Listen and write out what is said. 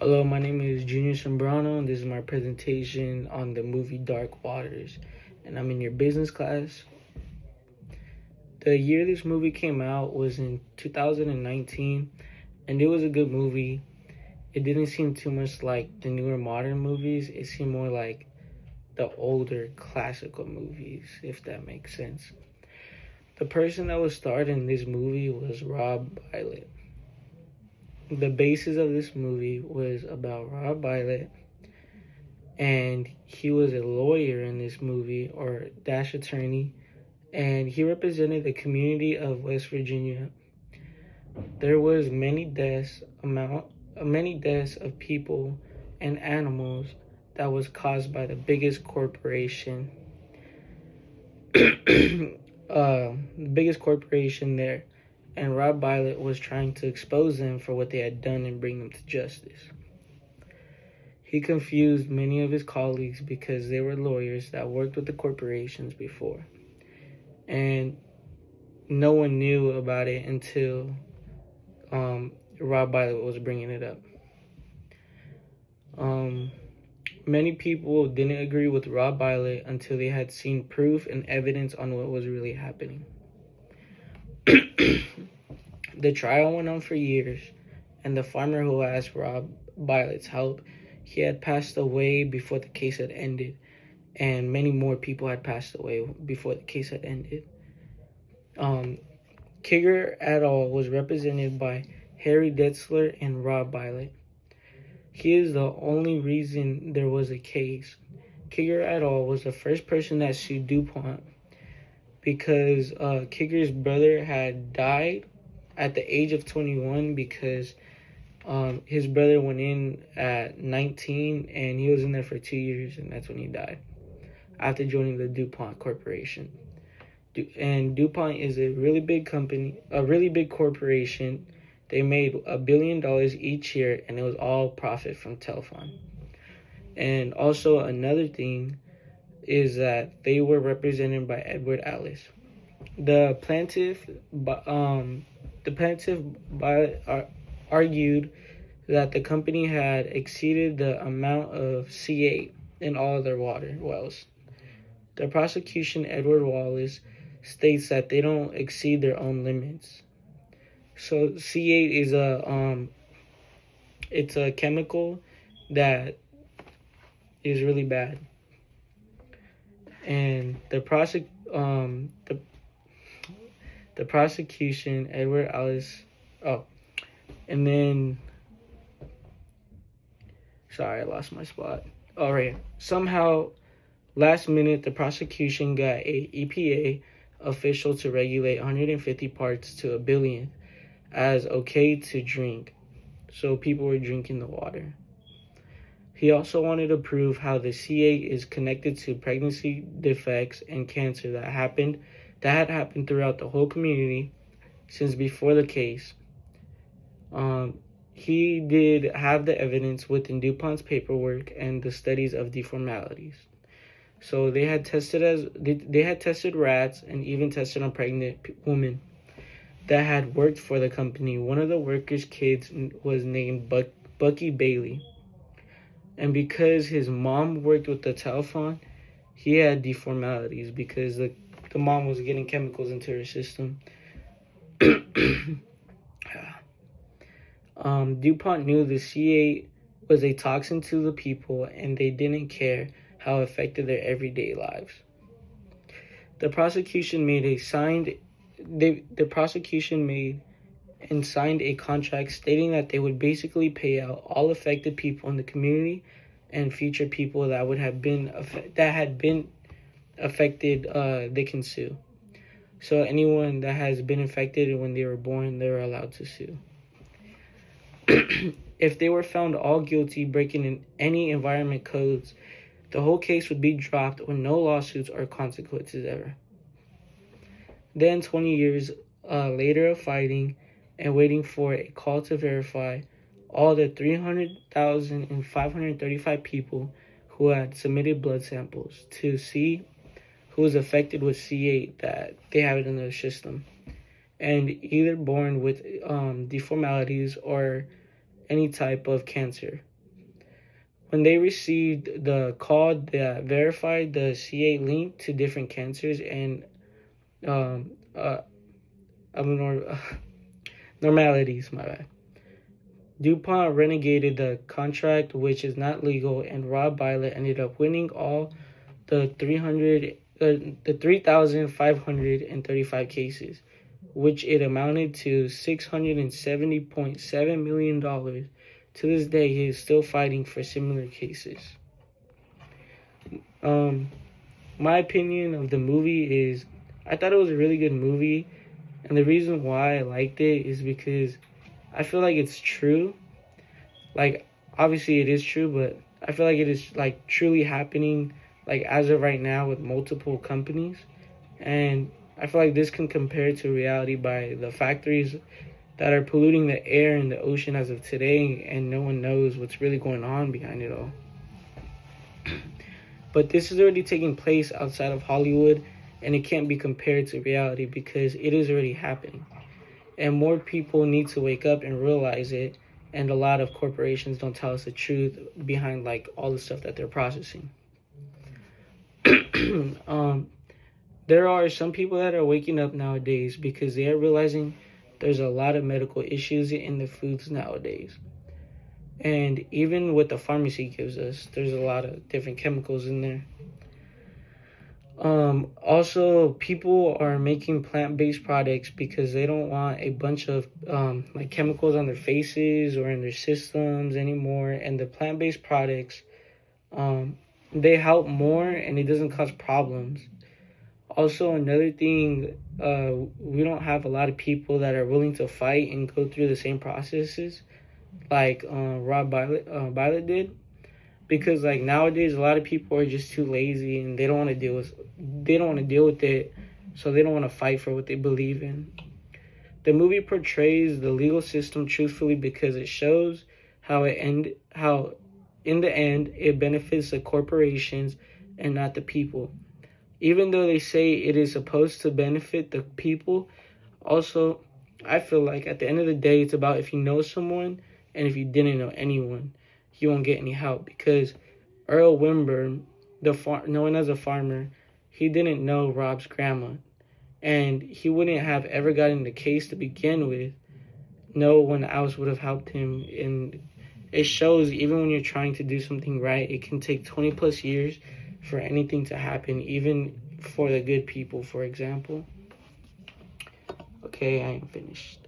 Hello, my name is Junior Sembrano, and this is my presentation on the movie Dark Waters. And I'm in your business class. The year this movie came out was in 2019, and it was a good movie. It didn't seem too much like the newer modern movies, it seemed more like the older classical movies, if that makes sense. The person that was starred in this movie was Rob Violet. The basis of this movie was about Rob Violet, and he was a lawyer in this movie, or dash attorney, and he represented the community of West Virginia. There was many deaths of people and animals that was caused by the biggest corporation, the biggest corporation there, and Rob Violet was trying to expose them for what they had done and bring them to justice. He confused many of his colleagues because they were lawyers that worked with the corporations before. And no one knew about it until Rob Violet was bringing it up. Many people didn't agree with Rob Violet until they had seen proof and evidence on what was really happening. The trial went on for years, and the farmer who asked Rob Violet's help, he had passed away before the case had ended, and many more people had passed away before the case had ended. Kigger et al. Was represented by Harry Detzler and Rob Violet. He is the only reason there was a case. Kigger et al. Was the first person that sued DuPont because Kigger's brother had died at the age of 21 because his brother went in at 19 and he was in there for 2 years, and that's when he died after joining the DuPont Corporation. And DuPont is a really big company, a really big corporation. They made $1 billion each year, and it was all profit from Telfon. And also another thing is that they were represented by Edward Ellis. The plaintiff argued that the company had exceeded the amount of C8 in all of their water wells. The prosecution, Edward Wallace, states that they don't exceed their own limits. So C8 is it's a chemical that is really bad. And the prosecution, Edward Ellis, and then, sorry, I lost my spot. All right, somehow, last minute, the prosecution got a EPA official to regulate 150 parts to a billion as okay to drink, so people were drinking the water. He also wanted to prove how the C8 is connected to pregnancy defects and cancer that had happened throughout the whole community since before the case. He did have the evidence within DuPont's paperwork and the studies of deformalities. So they had tested rats and even tested on pregnant women that had worked for the company. One of the workers' kids was named Bucky Bailey. And because his mom worked with the Telfon, he had deformalities because the mom was getting chemicals into her system. DuPont knew the C8 was a toxin to the people, and they didn't care how it affected their everyday lives. The prosecution signed a contract stating that they would basically pay out all affected people in the community and future people that had been affected. They can sue. So anyone that has been affected when they were born, they were allowed to sue. If they were found all guilty breaking in any environment codes, the whole case would be dropped with no lawsuits or consequences ever. Then 20 years later of fighting and waiting for a call to verify, all the 300,535 people who had submitted blood samples to see who was affected with C8 that they have it in their system, and either born with deformalities or any type of cancer when they received the call that verified the C8 link to different cancers and um, uh, normalities, my bad. DuPont renegated the contract, which is not legal, and Rob Violet ended up winning all the 3,535 cases, which it amounted to $670.7 million. To this day, he is still fighting for similar cases. My opinion of the movie is I thought it was a really good movie, and the reason why I liked it is because I feel like it's true. Like, obviously it is true, but I feel like it is like truly happening, like as of right now with multiple companies. And I feel like this can compare to reality by the factories that are polluting the air and the ocean as of today, and no one knows what's really going on behind it all. But this is already taking place outside of Hollywood, and it can't be compared to reality because it is already happening. And more people need to wake up and realize it, and a lot of corporations don't tell us the truth behind like all the stuff that they're processing. There are some people that are waking up nowadays because they are realizing there's a lot of medical issues in the foods nowadays. And even what the pharmacy gives us, there's a lot of different chemicals in there. Also, people are making plant-based products because they don't want a bunch of like chemicals on their faces or in their systems anymore. And the plant-based products, they help more and it doesn't cause problems. Also, another thing, we don't have a lot of people that are willing to fight and go through the same processes like Rob Violet did. Because like nowadays, a lot of people are just too lazy and they don't want to deal with it, so they don't want to fight for what they believe in. The movie portrays the legal system truthfully because it shows how in the end it benefits the corporations and not the people. Even though they say it is supposed to benefit the people, also I feel like at the end of the day, it's about if you know someone and if you didn't know anyone, you won't get any help. Because Earl Wimber, known as a farmer, he didn't know Rob's grandma, and he wouldn't have ever gotten the case to begin with. No one else would have helped him, and it shows even when you're trying to do something right, it can take 20 plus years for anything to happen, even for the good people, for example. Okay, I am finished.